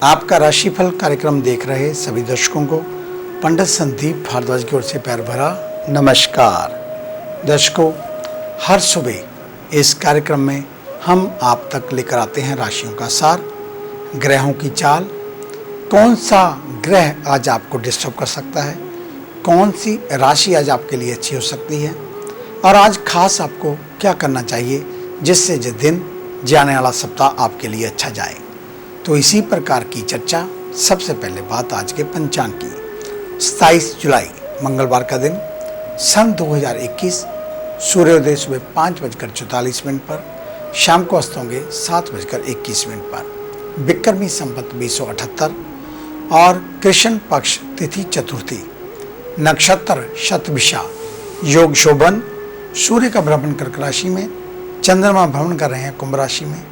आपका राशिफल कार्यक्रम देख रहे सभी दर्शकों को पंडित संदीप भारद्वाज की ओर से प्यार भरा नमस्कार। दर्शकों, हर सुबह इस कार्यक्रम में हम आप तक लेकर आते हैं राशियों का सार, ग्रहों की चाल, कौन सा ग्रह आज आपको डिस्टर्ब कर सकता है, कौन सी राशि आज आपके लिए अच्छी हो सकती है और आज खास आपको क्या करना चाहिए जिससे ये दिन, जाने वाला सप्ताह आपके लिए अच्छा जाए। तो इसी प्रकार की चर्चा। सबसे पहले बात आज के पंचांग की। 27 जुलाई मंगलवार का दिन, सन 2021, सूर्योदय सुबह 5:44 पर, शाम को अस्त होंगे 7:21 पर, विक्रमी संवत 2078 और कृष्ण पक्ष तिथि चतुर्थी, नक्षत्र शतभिषा, योग शोभन, सूर्य का भ्रमण कर्क राशि में, चंद्रमा भ्रमण कर रहे हैं कुंभ राशि में।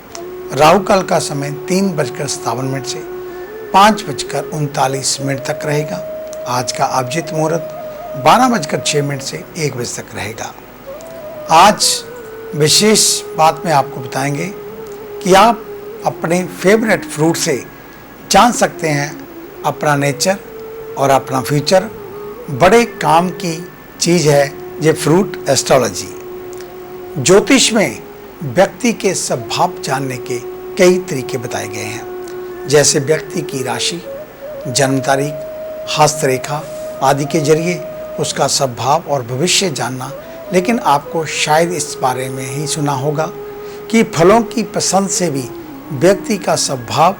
राहु काल का समय 3:57 से 5:39 तक रहेगा। आज का अभिजीत मुहूर्त 12:06 से 1 बजे तक रहेगा। आज विशेष बात में आपको बताएंगे कि आप अपने फेवरेट फ्रूट से जान सकते हैं अपना नेचर और अपना फ्यूचर। बड़े काम की चीज़ है ये फ्रूट एस्ट्रोलॉजी। ज्योतिष में व्यक्ति के स्वभाव जानने के कई तरीके बताए गए हैं, जैसे व्यक्ति की राशि, जन्म तारीख, हस्तरेखा आदि के जरिए उसका स्वभाव और भविष्य जानना। लेकिन आपको शायद इस बारे में ही सुना होगा कि फलों की पसंद से भी व्यक्ति का स्वभाव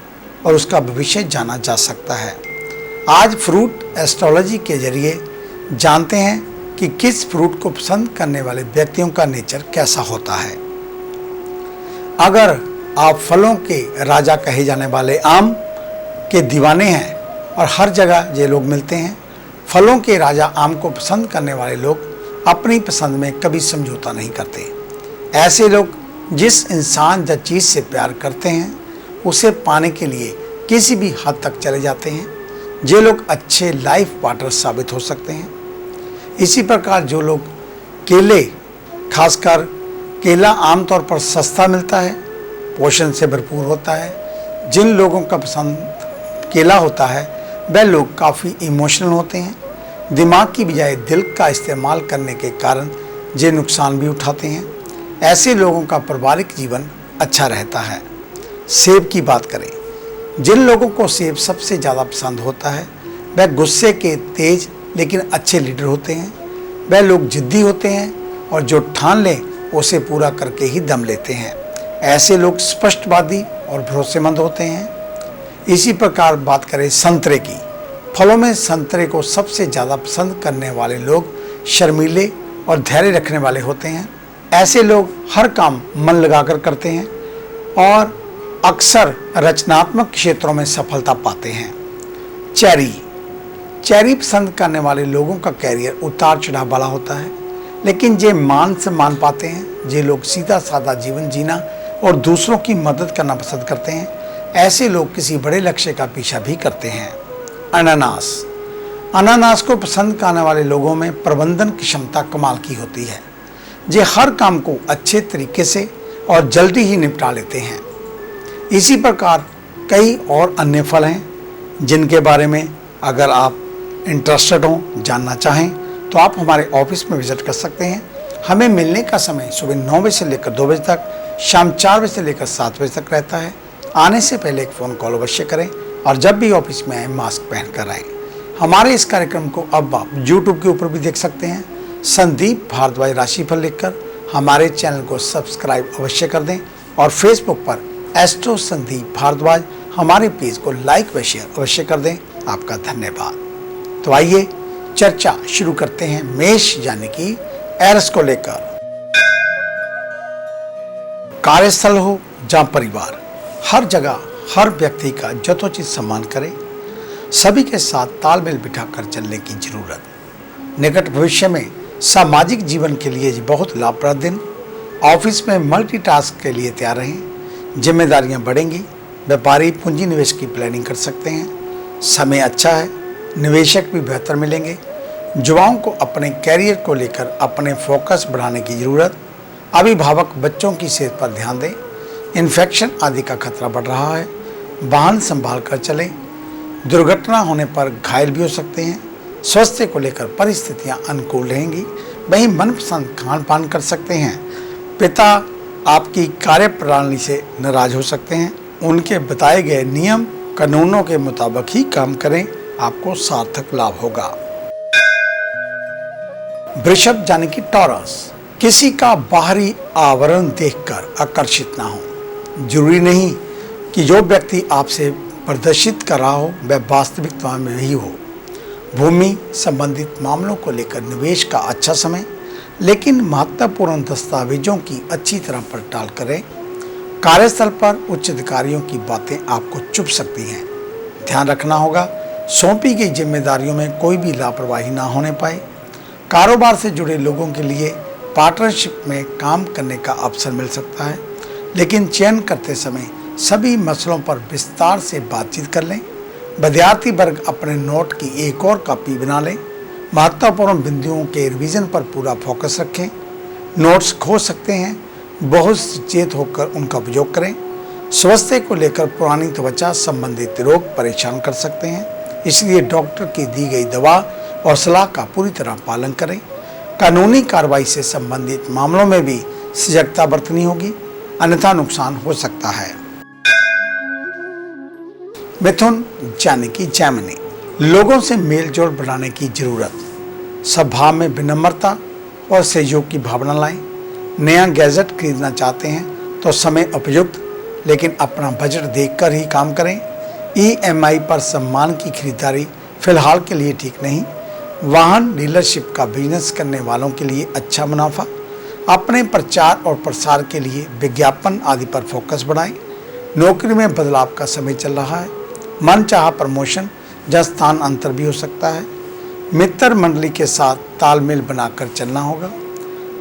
और उसका भविष्य जाना जा सकता है। आज फ्रूट एस्ट्रोलॉजी के जरिए जानते हैं कि किस फ्रूट को पसंद करने वाले व्यक्तियों का नेचर कैसा होता है। अगर आप फलों के राजा कहे जाने वाले आम के दीवाने हैं और हर जगह ये लोग मिलते हैं, फलों के राजा आम को पसंद करने वाले लोग अपनी पसंद में कभी समझौता नहीं करते। ऐसे लोग जिस इंसान या चीज़ से प्यार करते हैं उसे पाने के लिए किसी भी हद तक चले जाते हैं। ये लोग अच्छे लाइफ पार्टनर साबित हो सकते हैं। इसी प्रकार जो लोग केले, खासकर केला आमतौर पर सस्ता मिलता है, पोषण से भरपूर होता है, जिन लोगों का पसंद केला होता है वह लोग काफ़ी इमोशनल होते हैं। दिमाग की बजाय दिल का इस्तेमाल करने के कारण ये नुकसान भी उठाते हैं। ऐसे लोगों का पारिवारिक जीवन अच्छा रहता है। सेब की बात करें, जिन लोगों को सेब सबसे ज़्यादा पसंद होता है वह गुस्से के तेज लेकिन अच्छे लीडर होते हैं। वह लोग जिद्दी होते हैं और जो ठान लें उसे पूरा करके ही दम लेते हैं। ऐसे लोग स्पष्टवादी और भरोसेमंद होते हैं। इसी प्रकार बात करें संतरे की, फलों में संतरे को सबसे ज़्यादा पसंद करने वाले लोग शर्मीले और धैर्य रखने वाले होते हैं। ऐसे लोग हर काम मन लगाकर करते हैं और अक्सर रचनात्मक क्षेत्रों में सफलता पाते हैं। चेरी पसंद करने वाले लोगों का कैरियर उतार चढ़ाव वाला होता है, लेकिन ये मान सम्मान पाते हैं। ये लोग सीधा साधा जीवन जीना और दूसरों की मदद करना पसंद करते हैं। ऐसे लोग किसी बड़े लक्ष्य का पीछा भी करते हैं। अनानास को पसंद करने वाले लोगों में प्रबंधन की क्षमता कमाल की होती है। ये हर काम को अच्छे तरीके से और जल्दी ही निपटा लेते हैं। इसी प्रकार कई और अन्य फल हैं जिनके बारे में अगर आप इंटरेस्टेड हों, जानना चाहें तो आप हमारे ऑफिस में विजिट कर सकते हैं। हमें मिलने का समय सुबह 9 बजे से लेकर 2 बजे तक, शाम 4 बजे से लेकर 7 बजे तक रहता है। आने से पहले एक फ़ोन कॉल अवश्य करें और जब भी ऑफिस में आए मास्क पहन कर आएँ। हमारे इस कार्यक्रम को अब आप YouTube के ऊपर भी देख सकते हैं। संदीप भारद्वाज राशिफल लिखकर हमारे चैनल को सब्सक्राइब अवश्य कर दें और फेसबुक पर एस्ट्रो संदीप भारद्वाज हमारे पेज को लाइक व शेयर अवश्य कर दें। आपका धन्यवाद। तो आइए चर्चा शुरू करते हैं मेष यानी कि एरिस को लेकर। कार्यस्थल हो या परिवार, हर जगह हर व्यक्ति का यथोचित सम्मान करें। सभी के साथ तालमेल बिठाकर चलने की जरूरत। निकट भविष्य में सामाजिक जीवन के लिए बहुत लाभप्रद दिन। ऑफिस में मल्टीटास्क के लिए तैयार रहें। जिम्मेदारियां बढ़ेंगी। व्यापारी पूंजी निवेश की प्लानिंग कर सकते हैं। समय अच्छा है, निवेशक भी बेहतर मिलेंगे। युवाओं को अपने कैरियर को लेकर अपने फोकस बढ़ाने की ज़रूरत। अभिभावक बच्चों की सेहत पर ध्यान दें। इन्फेक्शन आदि का खतरा बढ़ रहा है। वाहन संभाल कर चलें। दुर्घटना होने पर घायल भी हो सकते हैं। स्वास्थ्य को लेकर परिस्थितियां अनुकूल रहेंगी। वहीं मनपसंद खान पान कर सकते हैं। पिता आपकी कार्यप्रणाली से नाराज हो सकते हैं। उनके बताए गए नियम कानूनों के मुताबिक ही काम करें, आपको सार्थक लाभ होगा। वृषभ यानी कि टॉरस, किसी का बाहरी आवरण देखकर आकर्षित ना हो। जरूरी नहीं कि जो व्यक्ति आपसे प्रदर्शित कर रहा हो वह वास्तविकता में ही हो। भूमि संबंधित मामलों को लेकर निवेश का अच्छा समय, लेकिन महत्वपूर्ण दस्तावेजों की अच्छी तरह पड़ताल करें। कार्यस्थल पर उच्च अधिकारियों की बातें आपको चुभ सकती हैं। ध्यान रखना होगा सौंपी गई जिम्मेदारियों में कोई भी लापरवाही ना होने पाए। कारोबार से जुड़े लोगों के लिए पार्टनरशिप में काम करने का अवसर मिल सकता है, लेकिन चयन करते समय सभी मसलों पर विस्तार से बातचीत कर लें। विद्यार्थी वर्ग अपने नोट की एक और कॉपी बना लें। महत्वपूर्ण बिंदुओं के रिवीजन पर पूरा फोकस रखें। नोट्स खो सकते हैं, बहुत सचेत होकर उनका उपयोग करें। स्वास्थ्य को लेकर पुरानी त्वचा संबंधित रोग परेशान कर सकते हैं, इसलिए डॉक्टर की दी गई दवा और सलाह का पूरी तरह पालन करें। कानूनी कार्रवाई से संबंधित मामलों में भी सजगता बरतनी होगी, अन्यथा नुकसान हो सकता है। मिथुन यानी कि जैमिनी, लोगों से मेल जोल बढ़ाने की जरूरत। स्वभाव में विनम्रता और सहयोग की भावना लाएं। नया गैजेट खरीदना चाहते हैं तो समय उपयुक्त, लेकिन अपना बजट देखकर ही काम करें। EMI पर सामान की खरीदारी फिलहाल के लिए ठीक नहीं। वाहन डीलरशिप का बिजनेस करने वालों के लिए अच्छा मुनाफा। अपने प्रचार और प्रसार के लिए विज्ञापन आदि पर फोकस बढ़ाएं। नौकरी में बदलाव का समय चल रहा है। मनचाहा प्रमोशन या स्थान अंतर भी हो सकता है। मित्र मंडली के साथ तालमेल बनाकर चलना होगा।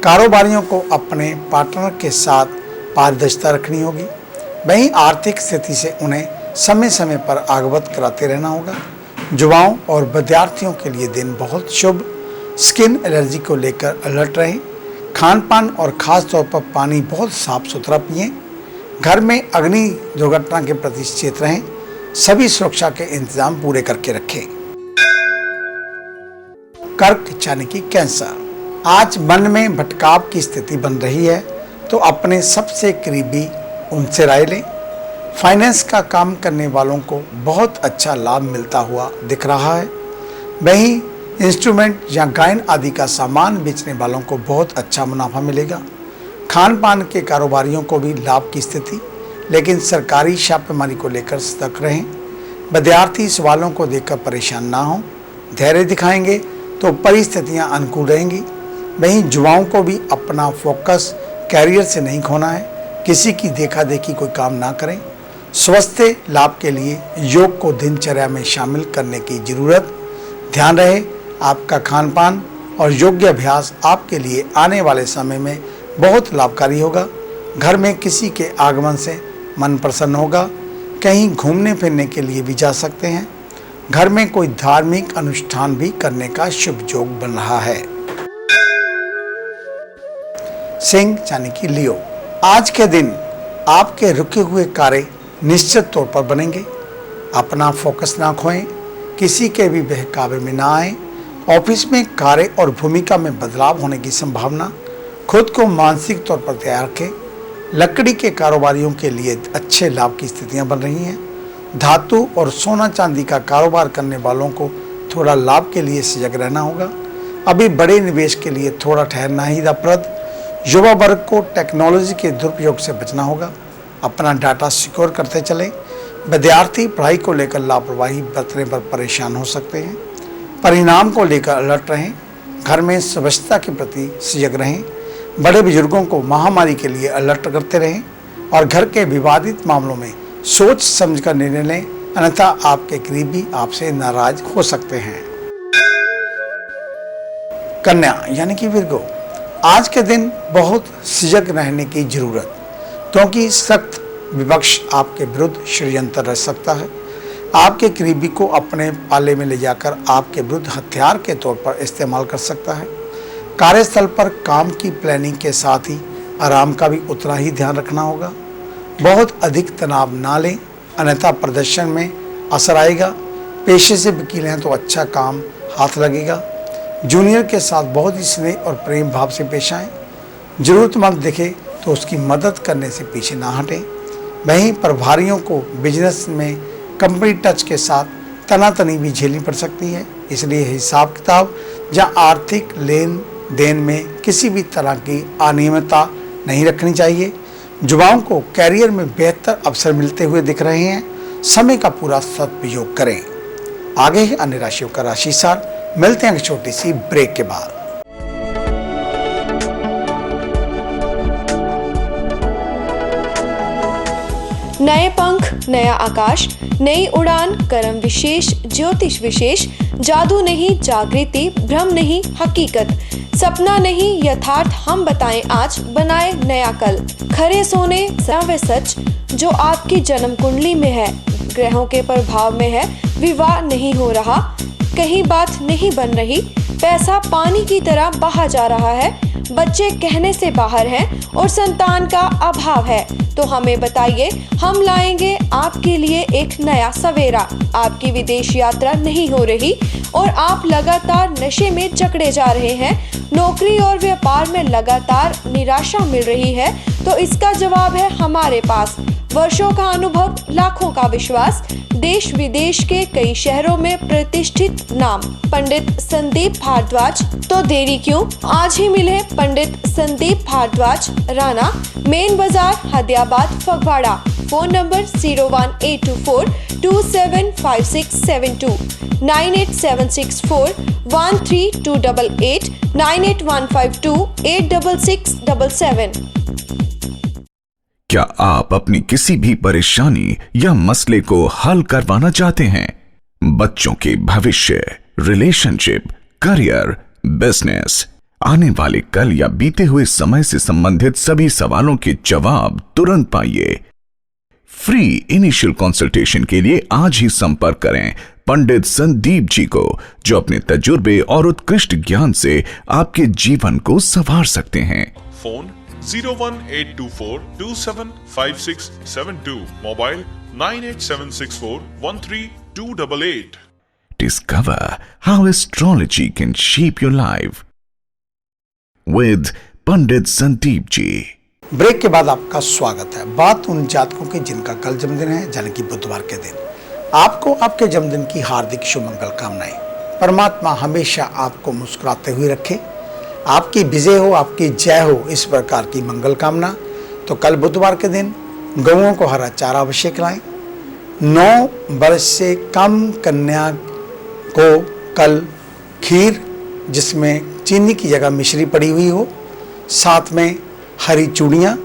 कारोबारियों को अपने पार्टनर के साथ पारदर्शिता रखनी होगी। वहीं आर्थिक स्थिति से उन्हें समय समय पर अवगत कराते रहना होगा। युवाओं और विद्यार्थियों के लिए दिन बहुत शुभ। स्किन एलर्जी को लेकर अलर्ट रहें। खान पान और खास तौर पर पानी बहुत साफ सुथरा पिएं। घर में अग्नि दुर्घटना के प्रति सचेत रहें। सभी सुरक्षा के इंतजाम पूरे करके रखें। कर्क यानी कि कैंसर, आज मन में भटकाव की स्थिति बन रही है, तो अपने सबसे करीबी उनसे राय लें। फाइनेंस का काम करने वालों को बहुत अच्छा लाभ मिलता हुआ दिख रहा है। वहीं इंस्ट्रूमेंट या गायन आदि का सामान बेचने वालों को बहुत अच्छा मुनाफा मिलेगा। खान पान के कारोबारियों को भी लाभ की स्थिति, लेकिन सरकारी छापेमारी को लेकर सतर्क रहें। विद्यार्थी सवालों को देखकर परेशान ना हों, धैर्य दिखाएंगे तो परिस्थितियां अनुकूल रहेंगी। वहीं युवाओं को भी अपना फोकस कैरियर से नहीं खोना है। किसी की देखा देखी कोई काम ना करें। स्वास्थ्य लाभ के लिए योग को दिनचर्या में शामिल करने की जरूरत। ध्यान रहे आपका खान पान और योग्य अभ्यास आपके लिए आने वाले समय में बहुत लाभकारी होगा। घर में किसी के आगमन से मन प्रसन्न होगा। कहीं घूमने फिरने के लिए भी जा सकते हैं। घर में कोई धार्मिक अनुष्ठान भी करने का शुभ योग बन रहा है। सिंह यानी कि लियो, आज के दिन आपके रुके हुए कार्य निश्चित तौर पर बनेंगे। अपना फोकस ना खोएं, किसी के भी बहकावे में ना आए। ऑफिस में कार्य और भूमिका में बदलाव होने की संभावना। खुद को मानसिक तौर पर तैयार रखें। लकड़ी के कारोबारियों के लिए अच्छे लाभ की स्थितियां बन रही हैं। धातु और सोना चांदी का कारोबार करने वालों को थोड़ा लाभ के लिए सजग रहना होगा। अभी बड़े निवेश के लिए थोड़ा ठहरना ही लाभप्रद। युवा वर्ग को टेक्नोलॉजी के दुरुपयोग से बचना होगा। अपना डाटा सिक्योर करते चलें। विद्यार्थी पढ़ाई को लेकर लापरवाही बरतने पर परेशान हो सकते हैं। परिणाम को लेकर अलर्ट रहें। घर में स्वच्छता के प्रति सजग रहें। बड़े बुजुर्गों को महामारी के लिए अलर्ट करते रहें और घर के विवादित मामलों में सोच समझकर निर्णय लें, अन्यथा आपके करीबी आपसे नाराज हो सकते हैं। कन्या यानी कि विर्गो, आज के दिन बहुत सजग रहने की जरूरत, क्योंकि सख्त विपक्ष आपके विरुद्ध षड्यंत्र रच सकता है। आपके करीबी को अपने पाले में ले जाकर आपके विरुद्ध हथियार के तौर पर इस्तेमाल कर सकता है। कार्यस्थल पर काम की प्लानिंग के साथ ही आराम का भी उतना ही ध्यान रखना होगा। बहुत अधिक तनाव ना लें। अन्यथा प्रदर्शन में असर आएगा। पेशे से वकील हैं तो अच्छा काम हाथ लगेगा। जूनियर के साथ बहुत ही स्नेह और प्रेम भाव से पेश आएँ। ज़रूरतमंद दिखे तो उसकी मदद करने से पीछे ना हटें। वहीं प्रभारियों को बिजनेस में कंपनी टच के साथ तनातनी भी झेलनी पड़ सकती है, इसलिए हिसाब किताब या आर्थिक लेन देन में किसी भी तरह की अनियमितता नहीं रखनी चाहिए। युवाओं को कैरियर में बेहतर अवसर मिलते हुए दिख रहे हैं, समय का पूरा सदुपयोग करें। आगे ही अन्य राशियों का राशि सार, मिलते हैं एक छोटी सी ब्रेक के बाद। नए पंख, नया आकाश, नई उड़ान, कर्म विशेष, ज्योतिष विशेष, जादू नहीं जागृति, भ्रम नहीं हकीकत, सपना नहीं यथार्थ, हम बताएं आज, बनाए नया कल। खरे सोने वे सच जो आपकी जन्म कुंडली में है, ग्रहों के प्रभाव में है, विवाह नहीं हो रहा, कहीं बात नहीं बन रही, पैसा पानी की तरह बहा जा रहा है, बच्चे कहने से बाहर हैं और संतान का अभाव है, तो हमें बताइए, हम लाएंगे आपके लिए एक नया सवेरा। आपकी विदेश यात्रा नहीं हो रही और आप लगातार नशे में जकड़े जा रहे हैं, नौकरी और व्यापार में लगातार निराशा मिल रही है, तो इसका जवाब है हमारे पास। वर्षों का अनुभव, लाखों का विश्वास, देश विदेश के कई शहरों में प्रतिष्ठित नाम पंडित संदीप भारद्वाज। तो देरी क्यों, आज ही मिले पंडित संदीप भारद्वाज, राणा, मेन बाजार, हदियाबाद, फगवाड़ा। Phone number 01824 275672, 98764 13288, 98152 86677। क्या आप अपनी किसी भी परेशानी या मसले को हल करवाना चाहते हैं? बच्चों के भविष्य, रिलेशनशिप, करियर, बिजनेस, आने वाले कल या बीते हुए समय से संबंधित सभी सवालों के जवाब तुरंत पाइए। फ्री इनिशियल कंसल्टेशन के लिए आज ही संपर्क करें पंडित संदीप जी को, जो अपने तजुर्बे और उत्कृष्ट ज्ञान से आपके जीवन को संवार सकते हैं। Phone 01824 275672, mobile 98764 13288। Discover how astrology can shape your life with Pandit Sandeep ji. Break के बाद आपका स्वागत है। बात उन जातकों की जिनका कल जन्मदिन है, यानी कि बुधवार के दिन। आपको आपके जन्मदिन की हार्दिक शुभ मंगल कामनाएं। परमात्मा हमेशा आपको मुस्कुराते हुए रखे, आपकी विजय हो, आपकी जय हो, इस प्रकार की मंगल कामना। तो कल बुधवार के दिन गौओं को हरा चारा अवश्य खिलाएं। 9 वर्ष से कम कन्या को कल खीर जिसमें चीनी की जगह मिश्री पड़ी हुई हो, साथ में हरी चूड़ियाँ,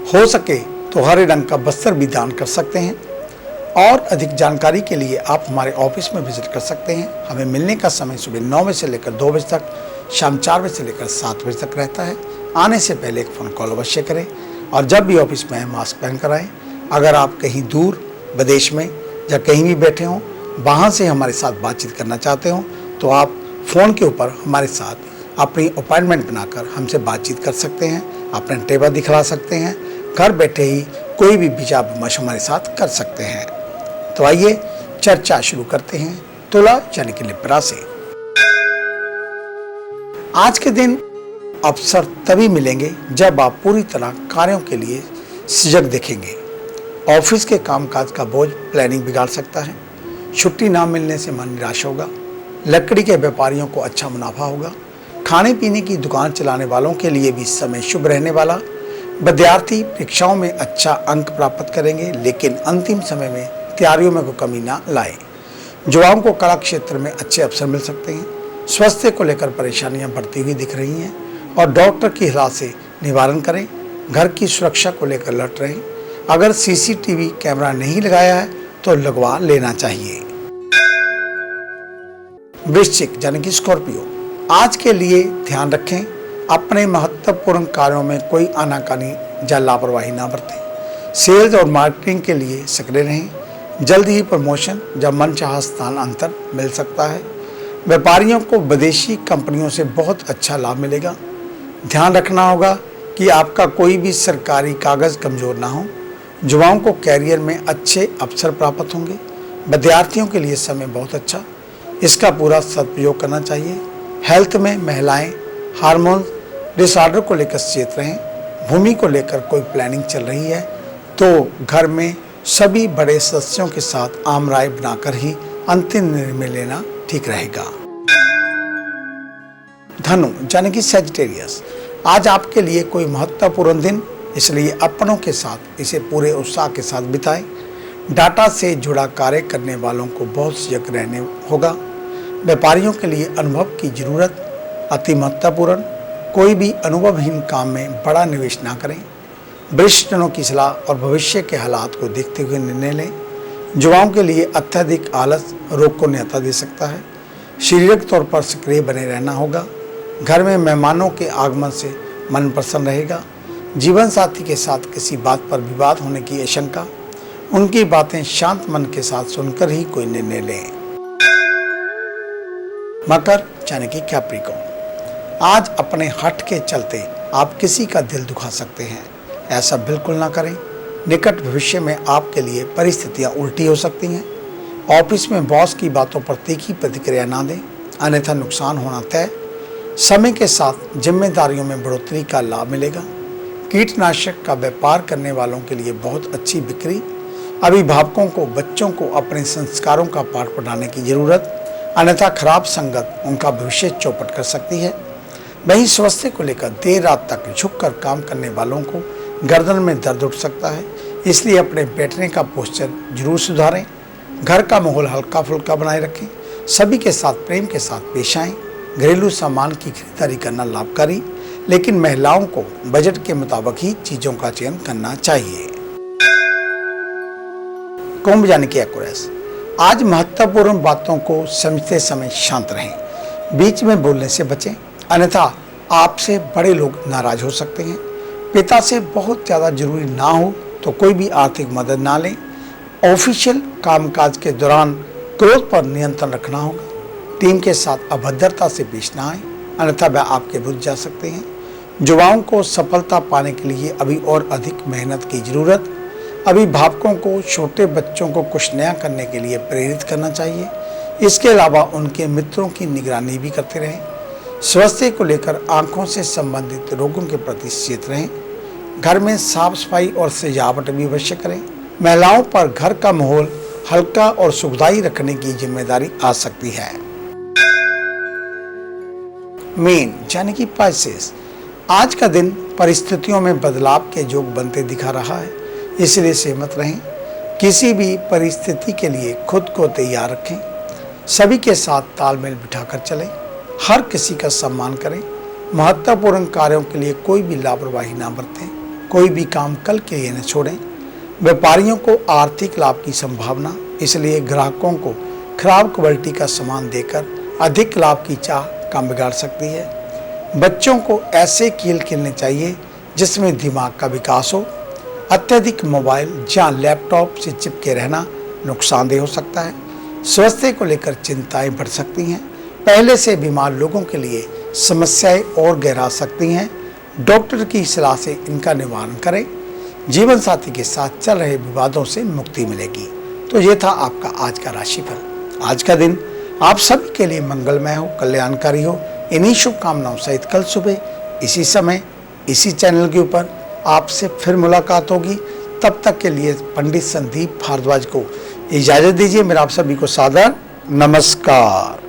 हो सके तो हरे रंग का वस्त्र भी दान कर सकते हैं। और अधिक जानकारी के लिए आप हमारे ऑफिस में विजिट कर सकते हैं। हमें मिलने का समय सुबह 9 बजे से लेकर 2 बजे तक, शाम 4 बजे से लेकर 7 बजे तक रहता है। आने से पहले एक फ़ोन कॉल अवश्य करें और जब भी ऑफिस में आए मास्क पहन कर आएँ। अगर आप कहीं दूर विदेश में या कहीं भी बैठे हों, वहाँ से हमारे साथ बातचीत करना चाहते हो, तो आप फ़ोन के ऊपर हमारे साथ अपनी अपॉइंटमेंट बनाकर हमसे बातचीत कर सकते हैं, अपना टेबल दिखला सकते हैं। घर बैठे ही कोई भी विचार विमर्श हमारे साथ कर सकते हैं। तो आइए चर्चा शुरू करते हैं तुला यानी कि लिब्रा से। आज के दिन अवसर तभी मिलेंगे जब आप पूरी तरह कार्यों के लिए सजग दिखेंगे। ऑफिस के कामकाज का बोझ प्लानिंग बिगाड़ सकता है। छुट्टी ना मिलने से मन निराश होगा। लकड़ी के व्यापारियों को अच्छा मुनाफा होगा। खाने पीने की दुकान चलाने वालों के लिए भी समय शुभ रहने वाला। विद्यार्थी परीक्षाओं में अच्छा अंक प्राप्त करेंगे, लेकिन अंतिम समय में तैयारियों में कोई कमी ना लाएं। युवाओं को कला क्षेत्र में अच्छे अवसर मिल सकते हैं। स्वास्थ्य को लेकर परेशानियां बढ़ती हुई दिख रही हैं और डॉक्टर की सलाह से निवारण करें। घर की सुरक्षा को लेकर अलर्ट रहें। अगर सीसीटीवी कैमरा नहीं लगाया है तो लगवा लेना चाहिए। वृश्चिक यानी कि स्कॉर्पियो, आज के लिए ध्यान रखें, अपने महत्वपूर्ण कार्यों में कोई आनाकानी या लापरवाही ना बरतें। सेल्स और मार्केटिंग के लिए सक्रिय रहें। जल्द ही प्रमोशन या मनचाहा स्थान अंतर मिल सकता है। व्यापारियों को विदेशी कंपनियों से बहुत अच्छा लाभ मिलेगा। ध्यान रखना होगा कि आपका कोई भी सरकारी कागज कमजोर ना हो। युवाओं को कैरियर में अच्छे अवसर प्राप्त होंगे। विद्यार्थियों के लिए समय बहुत अच्छा, इसका पूरा सदुपयोग करना चाहिए। हेल्थ में महिलाएं हार्मोन डिसऑर्डर को लेकर सचेत रहें। भूमि को लेकर कोई प्लानिंग चल रही है तो घर में सभी बड़े सदस्यों के साथ आम राय बनाकर ही अंतिम निर्णय लेना ठीक रहेगा। धनु यानी कि सजिटेरियस, आज आपके लिए कोई महत्वपूर्ण दिन, इसलिए अपनों के साथ इसे पूरे उत्साह के साथ बिताएं। डाटा से जुड़ा कार्य करने वालों को बहुत सजग रहने होगा। व्यापारियों के लिए अनुभव की जरूरत अति महत्वपूर्ण, कोई भी अनुभवहीन काम में बड़ा निवेश ना करें। वरिष्ठजनों की सलाह और भविष्य के हालात को देखते हुए निर्णय लें। युवाओं के लिए अत्यधिक आलस रोग को न्योता दे सकता है। शारीरिक तौर पर सक्रिय बने रहना होगा। घर में मेहमानों के आगमन से मन प्रसन्न रहेगा। जीवन साथी के साथ किसी बात पर विवाद होने की आशंका, उनकी बातें शांत मन के साथ सुनकर ही कोई निर्णय लें। मकर यानी कि कैप्रिकॉर्न, आज अपने हट के चलते आप किसी का दिल दुखा सकते हैं, ऐसा बिल्कुल ना करें। निकट भविष्य में आपके लिए परिस्थितियां उल्टी हो सकती हैं। ऑफिस में बॉस की बातों पर तीखी प्रतिक्रिया ना दें, अन्यथा नुकसान होना तय। समय के साथ जिम्मेदारियों में बढ़ोतरी का लाभ मिलेगा। कीटनाशक का व्यापार करने वालों के लिए बहुत अच्छी बिक्री। अभिभावकों को बच्चों को अपने संस्कारों का पाठ पढ़ाने की जरूरत, अन्यथा खराब संगत उनका भविष्य चौपट कर सकती है। वहीं स्वास्थ्य को लेकर देर रात तक झुककर काम करने वालों को गर्दन में दर्द उठ सकता है, इसलिए अपने बैठने का पोस्चर जरूर सुधारें। घर का माहौल हल्का फुल्का बनाए रखें। सभी के साथ प्रेम के साथ पेश आएं। घरेलू सामान की खरीदारी करना लाभकारी, लेकिन महिलाओं को बजट के मुताबिक ही चीजों का चयन करना चाहिए। कुंभ यानी कि एक्वेरियस, आज महत्वपूर्ण बातों को समझते समय शांत रहें। बीच में बोलने से बचें, अन्यथा आपसे बड़े लोग नाराज हो सकते हैं। पिता से बहुत ज़्यादा जरूरी ना हो तो कोई भी आर्थिक मदद ना लें। ऑफिशियल कामकाज के दौरान क्रोध पर नियंत्रण रखना होगा। टीम के साथ अभद्रता से पेश ना आए, अन्यथा वह आपके विरुद्ध जा सकते हैं। युवाओं को सफलता पाने के लिए अभी और अधिक मेहनत की जरूरत। अभिभावकों को छोटे बच्चों को कुछ नया करने के लिए प्रेरित करना चाहिए। इसके अलावा उनके मित्रों की निगरानी भी करते रहें। स्वास्थ्य को लेकर आंखों से संबंधित रोगों के प्रति सचेत रहें। घर में साफ सफाई और सजावट भी अवश्य करें। महिलाओं पर घर का माहौल हल्का और सुखदायी रखने की जिम्मेदारी आ सकती है। मीन यानी कि पाइसेस, आज का दिन परिस्थितियों में बदलाव के योग बनते दिखा रहा है, इसलिए सहमत रहें। किसी भी परिस्थिति के लिए खुद को तैयार रखें। सभी के साथ तालमेल बिठाकर चलें। हर किसी का सम्मान करें। महत्वपूर्ण कार्यों के लिए कोई भी लापरवाही ना बरतें। कोई भी काम कल के लिए न छोड़ें। व्यापारियों को आर्थिक लाभ की संभावना, इसलिए ग्राहकों को खराब क्वालिटी का सामान देकर अधिक लाभ की चाह काम बिगाड़ सकती है। बच्चों को ऐसे खेल खेलने चाहिए जिसमें दिमाग का विकास हो। अत्यधिक मोबाइल या लैपटॉप से चिपके रहना नुकसानदेह हो सकता है। स्वास्थ्य को लेकर चिंताएं बढ़ सकती हैं। पहले से बीमार लोगों के लिए समस्याएं और गहरा सकती हैं। डॉक्टर की सलाह से इनका निवारण करें। जीवन साथी के साथ चल रहे विवादों से मुक्ति मिलेगी। तो ये था आपका आज का राशिफल। आज का दिन आप सभी के लिए मंगलमय हो, कल्याणकारी हो। इन्हीं शुभकामनाओं सहित कल सुबह इसी समय इसी चैनल के ऊपर आपसे फिर मुलाकात होगी। तब तक के लिए पंडित संदीप भारद्वाज को इजाजत दीजिए। मेरा आप सभी को सादर नमस्कार।